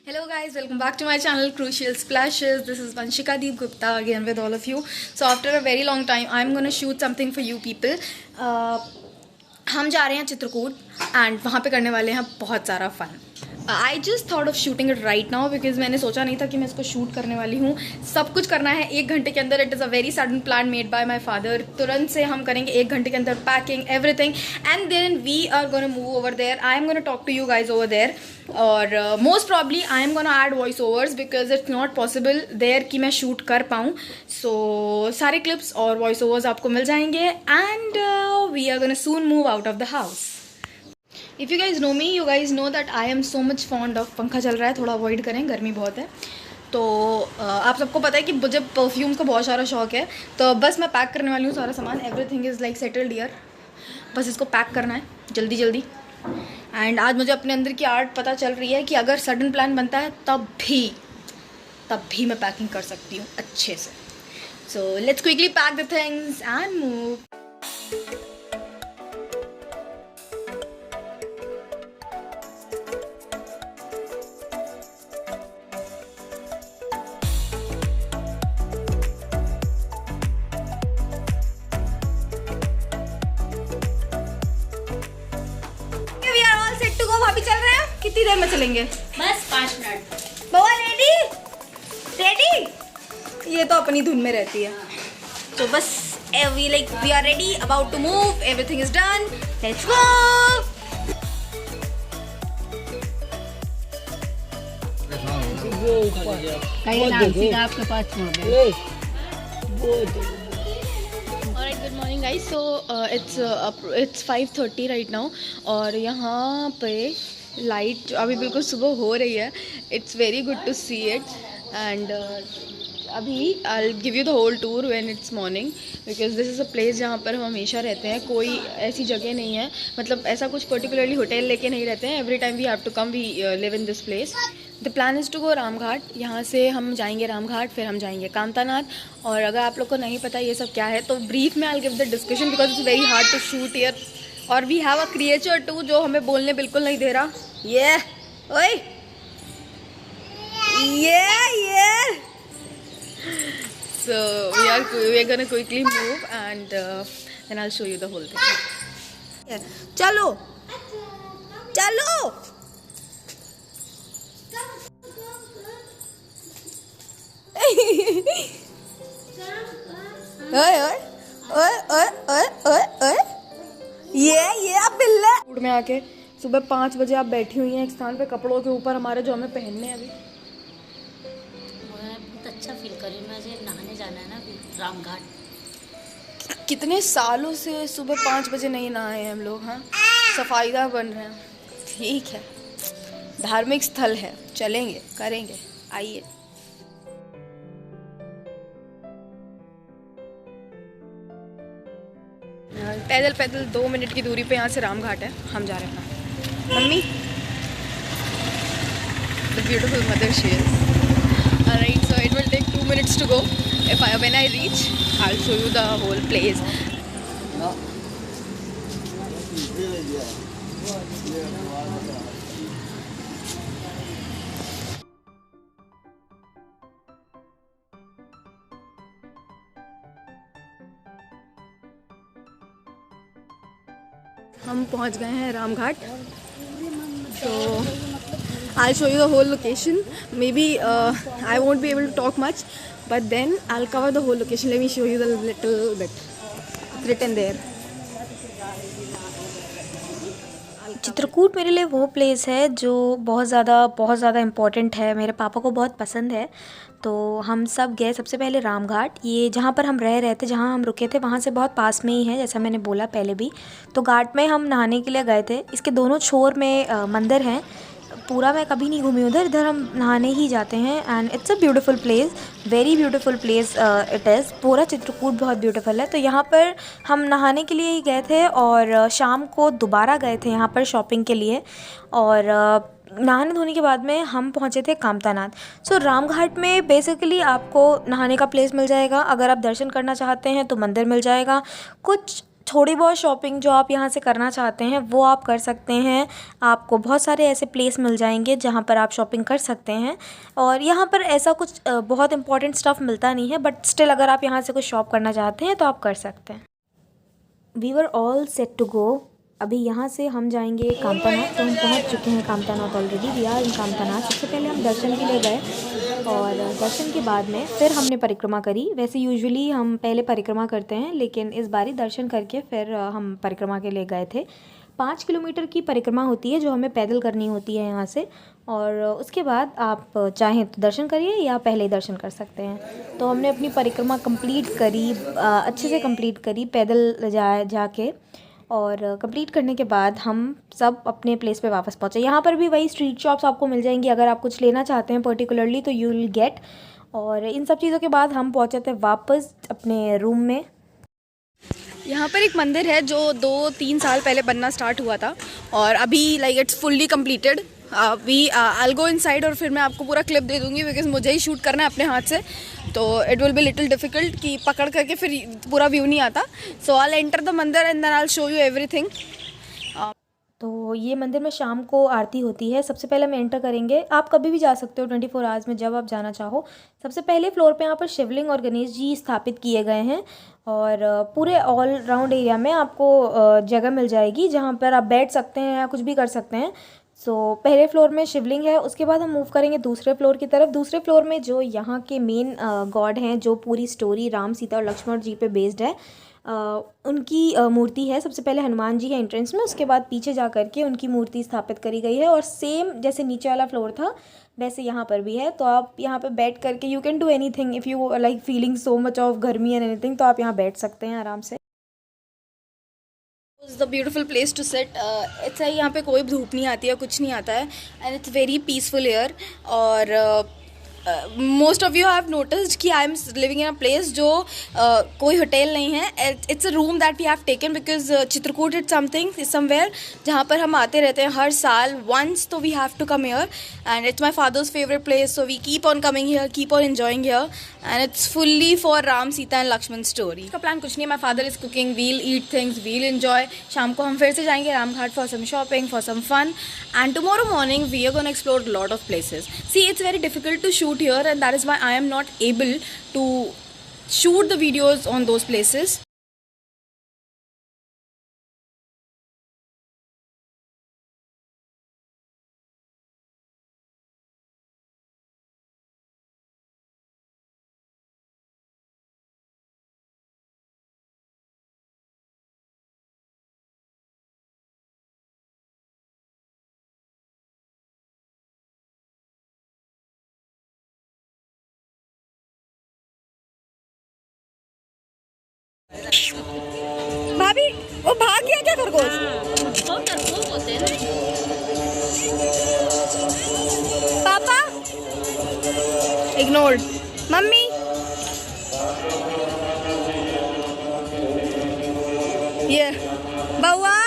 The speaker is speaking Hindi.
Hello guys, welcome back to my channel Crucial Splashes. This is Vanshika Deep Gupta again with all of you. So after a very long time I'm gonna shoot something for you people. हम जा रहे हैं चित्रकूट एंड वहाँ पे करने वाले हैं बहुत सारा fun. I just thought of shooting it right now because मैंने सोचा नहीं था कि मैं इसको शूट करने वाली हूँ. सब कुछ करना है 1 घंटे के अंदर. It is a very sudden plan made by my father. तुरंत से हम करेंगे 1 घंटे के अंदर packing everything and then we are gonna move over there. I am gonna talk to you guys over there और most probably I am gonna add voice overs because it's not possible there कि मैं शूट कर पाऊँ. सो सारे क्लिप्स और वॉइस ओवर्स आपको मिल जाएंगे and we are gonna soon move out of the house. If you guys know me, you guys know that I am so much fond of. पंखा चल रहा है, थोड़ा अवॉइड करें, गर्मी बहुत है. तो आप सबको पता है कि मुझे परफ्यूम का बहुत सारा शौक है. तो बस मैं पैक करने वाली हूँ सारा सामान. Everything is like settled here. बस इसको पैक करना है जल्दी जल्दी. एंड आज मुझे अपने अंदर की आर्ट पता चल रही है कि अगर सडन प्लान बनता है तब भी मैं पैकिंग कर सकती हूँ अच्छे से. So let's quickly pack the things and move. भाभी चल रहे हैं, कितनी देर में चलेंगे? बस 5 मिनट. बवा रेडी. ये तो अपनी धुन में रहती है. तो बस we are ready, about to move, everything is done, let's go. आपके पास छोड़ दे. Good morning guys. So it's 5:30 right now और यहाँ पे लाइट अभी बिल्कुल सुबह हो रही है. It's very good to see it and अभी I give you the whole tour when it's morning because this is a place जहाँ पर हम हमेशा रहते हैं. कोई ऐसी जगह नहीं है, मतलब ऐसा कुछ पर्टिकुलरली होटल लेके नहीं रहते हैं. Every time we have to come, we live in this place. The plan is to go Ramghat. यहाँ से हम जाएंगे रामघाट, फिर हम जाएंगे कामतानाथ. और अगर आप लोग को नहीं पता ये सब क्या है तो ब्रीफ में I give the discussion because it's very hard to shoot here. और we have a creature to जो हमें बोलने बिल्कुल नहीं दे रहा. ये ओए ये so we are gonna quickly move and then I'll show you the whole thing. चलो चलो. ओए ओए ओए ओए ओए ओए ओए ये आप बिल्ला. फूड में आके सुबह 5 बजे आप बैठी हुई हैं एक स्थान पे कपड़ों के ऊपर हमारे जो हमें पहनने हैं. अभी बहुत अच्छा फील कर रही हूँ. मुझे नहाने जाना है ना अभी रामघाट. कितने सालों से सुबह 5 बजे नहीं नहाए हम लोग. हाँ, सफाईदार बन रहे हैं. ठीक है, धार्मिक स्थल है, चलेंगे करेंगे. आइए. पैदल पैदल 2 मिनट की दूरी पे यहाँ से रामघाट है. हम जा रहे हैं. Mummy, the beautiful mother she is. Alright, so it will take 2 minutes to go. When I reach, I'll show you the whole place. हम पहुंच गए हैं रामघाट. तो I'll show you the whole location. Maybe I won't be able to talk much, but then I'll cover the whole location. Let me show you the little bit. It's written there. Chitrakoot मेरे लिए वो प्लेस है जो बहुत ज़्यादा इम्पोर्टेंट है. मेरे पापा को बहुत पसंद है. तो हम सब गए सबसे पहले रामघाट. ये जहाँ पर हम रह रहे थे, जहाँ हम रुके थे, वहाँ से बहुत पास में ही है जैसा मैंने बोला पहले भी. तो घाट में हम नहाने के लिए गए थे. इसके दोनों छोर में मंदिर हैं. पूरा मैं कभी नहीं घूमी उधर. इधर हम नहाने ही जाते हैं and it's a beautiful place, very beautiful place it is. पूरा चित्रकूट बहुत ब्यूटीफुल है. तो यहाँ पर हम नहाने के लिए ही गए थे और शाम को दोबारा गए थे यहाँ पर शॉपिंग के लिए. और नहाने धोने के बाद में हम पहुँचे थे कामतानाथ. सो रामघाट में बेसिकली आपको नहाने का प्लेस मिल जाएगा. अगर आप दर्शन करना चाहते हैं तो मंदिर मिल जाएगा. कुछ थोड़ी बहुत शॉपिंग जो आप यहाँ से करना चाहते हैं वो आप कर सकते हैं। आपको बहुत सारे ऐसे प्लेस मिल जाएंगे जहाँ पर आप शॉपिंग कर सकते हैं। और यहाँ पर ऐसा कुछ बहुत इंपॉर्टेंट स्टफ़ मिलता नहीं है, बट स्टिल अगर आप यहाँ से कुछ शॉप करना चाहते हैं तो आप कर सकते हैं। We were all set to go. अभी यहाँ से हम जाएंगे कामतानाथ। तो हम पहुँच चुके हैं Kamtanath already. We are in Kamtanath. सबसे पहले हम दर्शन के लिए गए और दर्शन के बाद में फिर हमने परिक्रमा करी। वैसे यूजुअली हम पहले परिक्रमा करते हैं, लेकिन इस बारी दर्शन करके फिर हम परिक्रमा के लिए गए थे। 5 किलोमीटर की परिक्रमा होती है जो हमें पैदल करनी होती है यहाँ से, और उसके बाद आप चाहें तो दर्शन करिए या पहले ही दर्शन कर सकते हैं। तो हमने अपनी परिक्रमा कंप्लीट करी, अच्छे से कंप्लीट करी पैदल जाके, और कंप्लीट करने के बाद हम सब अपने प्लेस पे वापस पहुँचे। यहाँ पर भी वही स्ट्रीट शॉप्स आपको मिल जाएंगी, अगर आप कुछ लेना चाहते हैं पर्टिकुलरली तो यू विल गेट। और इन सब चीज़ों के बाद हम पहुँचे थे वापस अपने रूम में। यहाँ पर एक मंदिर है जो 2-3 साल पहले बनना स्टार्ट हुआ था और अभी like it's fully completed. I'll go inside और फिर मैं आपको पूरा क्लिप दे दूँगी, बिकॉज मुझे ही शूट करना है अपने हाथ से, तो it will be little difficult कि पकड़ करके फिर पूरा व्यू नहीं आता। So I'll enter the mandir and then I'll show you everything। तो ये मंदिर में शाम को आरती होती है। सबसे पहले हम एंटर करेंगे। आप कभी भी जा सकते हो 24 आवर्स में, जब आप जाना चाहो। सबसे पहले फ्लोर पे यहाँ पर शिवलिंग और गणेश जी स्थापित किए गए हैं, और पूरे ऑल राउंड एरिया में आपको जगह मिल जाएगी जहाँ पर आप बैठ सकते हैं या कुछ भी कर सकते हैं। सो पहले फ्लोर में शिवलिंग है। उसके बाद हम मूव करेंगे दूसरे फ्लोर की तरफ। दूसरे फ्लोर में जो यहाँ के मेन गॉड हैं, जो पूरी स्टोरी राम, सीता और लक्ष्मण जी पे बेस्ड है, उनकी मूर्ति है। सबसे पहले हनुमान जी है एंट्रेंस में, उसके बाद पीछे जा कर के उनकी मूर्ति स्थापित करी गई है। और सेम जैसे नीचे वाला फ्लोर था वैसे यहाँ पर भी है। तो आप यहाँ पे बैठ करके you can do anything if you like feeling so much of गर्मी एंड एनीथिंग, तो आप यहाँ बैठ सकते हैं आराम से। It's the beautiful place to sit। It's यहाँ पे कोई धूप नहीं आती है, कुछ नहीं आता है, and it's very peaceful air. और most of you have noticed कि I am living in a place जो कोई होटल नहीं है। It's a room that we have taken because Chitrakoot it's something somewhere जहाँ पर हम आते रहते हैं हर साल वंस, तो we have to come here and it's my father's favourite place, so we keep on coming here, keep on enjoying here, and it's fully for Ram, Sita and Lakshman story. इसका प्लान कुछ नहीं है, my father is cooking, we'll eat things, we'll enjoy. शाम को हम फिर से जाएंगे Ramghat for some shopping, for some fun, and tomorrow morning we are gonna explore lot of places. See it's very difficult to shoot here and that is why I am not able to shoot the videos on those places। भाभी वो भाग गया क्या खरगोश? बहुत डरपोक होते हैं ना। पापा इग्नोर्ड। मम्मी ये बउआ